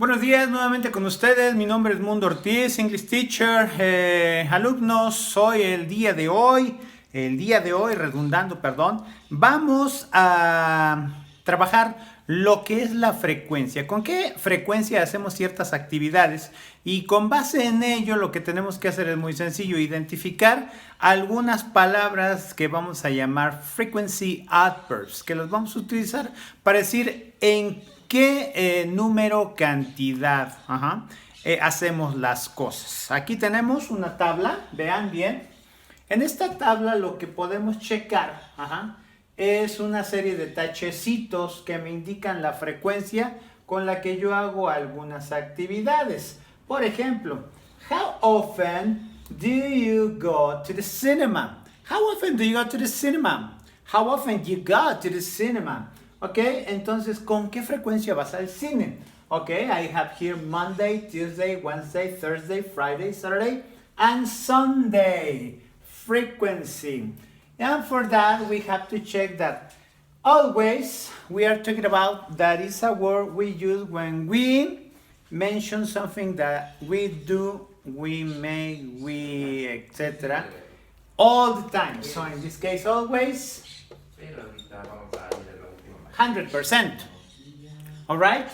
Buenos días nuevamente con ustedes, mi nombre es Mundo Ortiz, English Teacher. Alumnos, hoy el día de hoy, vamos a trabajar lo que es la frecuencia. ¿Con qué frecuencia hacemos ciertas actividades? Y con base en ello lo que tenemos que hacer es muy sencillo, identificar algunas palabras que vamos a llamar frequency adverbs, que los vamos a utilizar para decir en qué número, cantidad hacemos las cosas. Aquí tenemos una tabla, vean bien. En esta tabla lo que podemos checar es una serie de tachecitos que me indican la frecuencia con la que yo hago algunas actividades. Por ejemplo, how often do you go to the cinema? How often do you go to the cinema? How often you go to the cinema? Ok, entonces, ¿con qué frecuencia vas al cine? Ok, I have here Monday, Tuesday, Wednesday, Thursday, Friday, Saturday, and Sunday. Frequency. And for that, we have to check that always we are talking about that is a word we use when we mention something that we do, we make, we, etc. all the time. So in this case, always 100%. All right?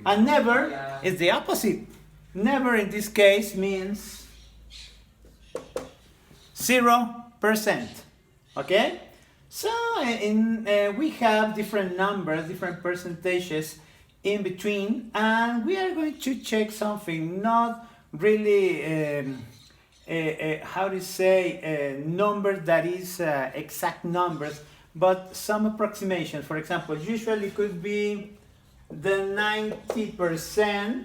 And never is the opposite. Never in this case means 0%. Okay? So we have different numbers, different percentages in between, and we are going to check something, not really how to say numbers that is exact numbers, but some approximations. For example, usually could be the 90%,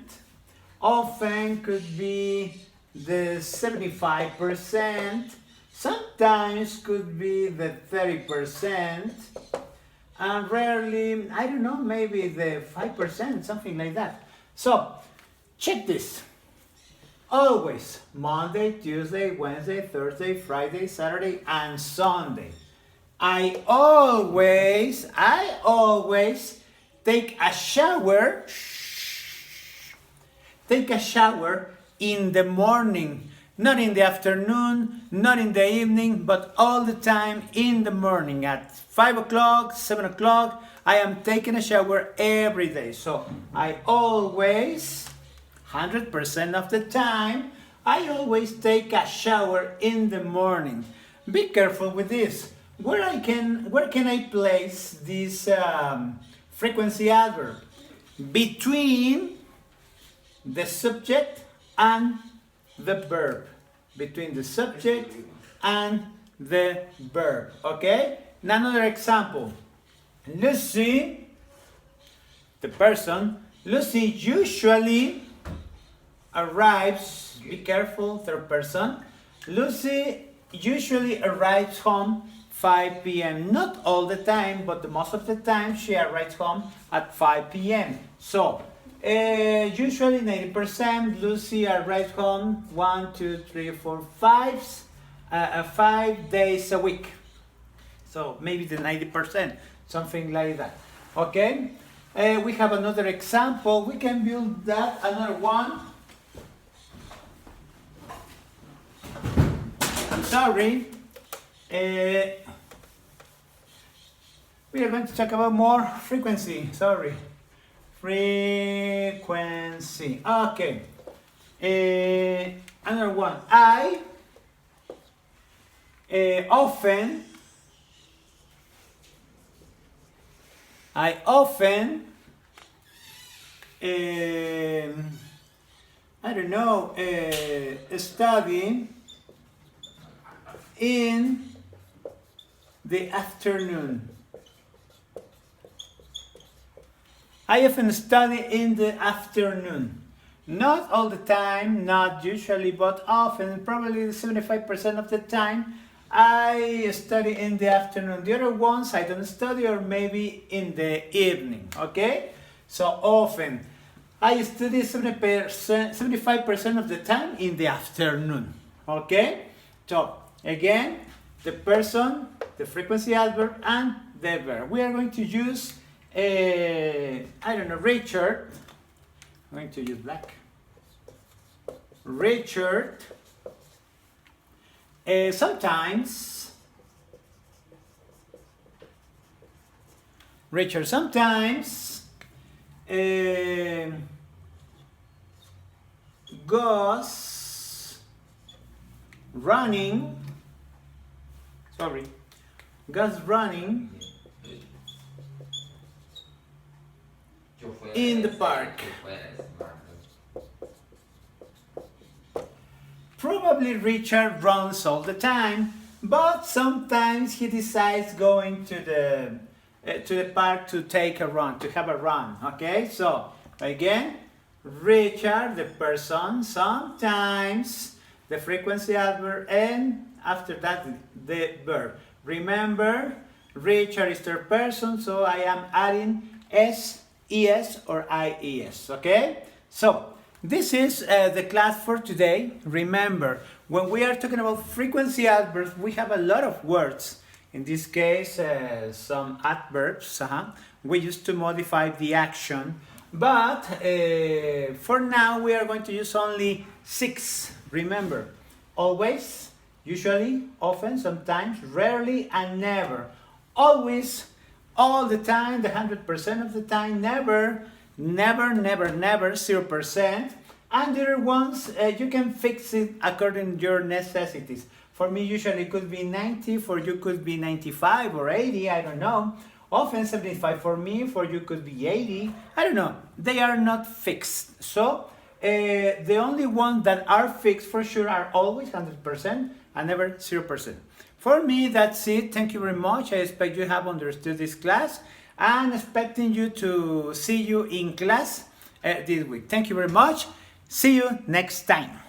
often could be the 75%, sometimes could be the 30%, and rarely, I don't know, maybe the 5%, something like that. So, check this. Always, Monday, Tuesday, Wednesday, Thursday, Friday, Saturday, and Sunday. I always take a shower in the morning, not in the afternoon, not in the evening, but all the time in the morning. At 5 o'clock, 7 o'clock, I am taking a shower every day. So I always, 100% of the time, I always take a shower in the morning. Be careful with this. Where can I place this frequency adverb? Between the subject and the verb. Between the subject and the verb. Okay? Another example. Lucy, the person, Lucy usually arrives, be careful, third person. Lucy usually arrives home 5 p.m. Not all the time, but the most of the time she arrives home at 5 p.m. So, usually 90%, Lucy arrives home 5 days a week. So, maybe the 90%, something like that. Okay? We have another example. We can build that, another one. I'm sorry. We are going to talk about more frequency. Sorry. Frequency. Okay. Another one. I often I don't know, study in the afternoon. I often study in the afternoon. Not all the time, not usually, but often, probably 75% of the time, I study in the afternoon. The other ones I don't study, or maybe in the evening, okay? So often, I study 75% of the time in the afternoon, okay? So, again, the person, the frequency adverb, and the verb. We are going to use, I don't know, Richard. I'm going to use black. Richard sometimes goes running in the park. Probably Richard runs all the time, but sometimes he decides going to the park to take a run, to have a run. Okay, so again, Richard, the person, sometimes, the frequency adverb, and after that the verb. Remember, Richard is third person, so I am adding s, es, or ies. Okay, so this is the class for today. Remember, when we are talking about frequency adverbs, we have a lot of words. In this case, some adverbs. We used to modify the action, but for now we are going to use only 6. Remember, always, usually, often, sometimes, rarely, and never. Always, all the time, the 100% of the time, never, never, never, never, 0%. And the other ones, you can fix it according to your necessities. For me, usually it could be 90, for you could be 95 or 80, I don't know. Often 75 for me, for you could be 80, I don't know. They are not fixed. So, the only ones that are fixed for sure are always 100% and never 0%. For me, that's it. Thank you very much. I expect you have understood this class and expecting you to see you in class this week. Thank you very much. See you next time.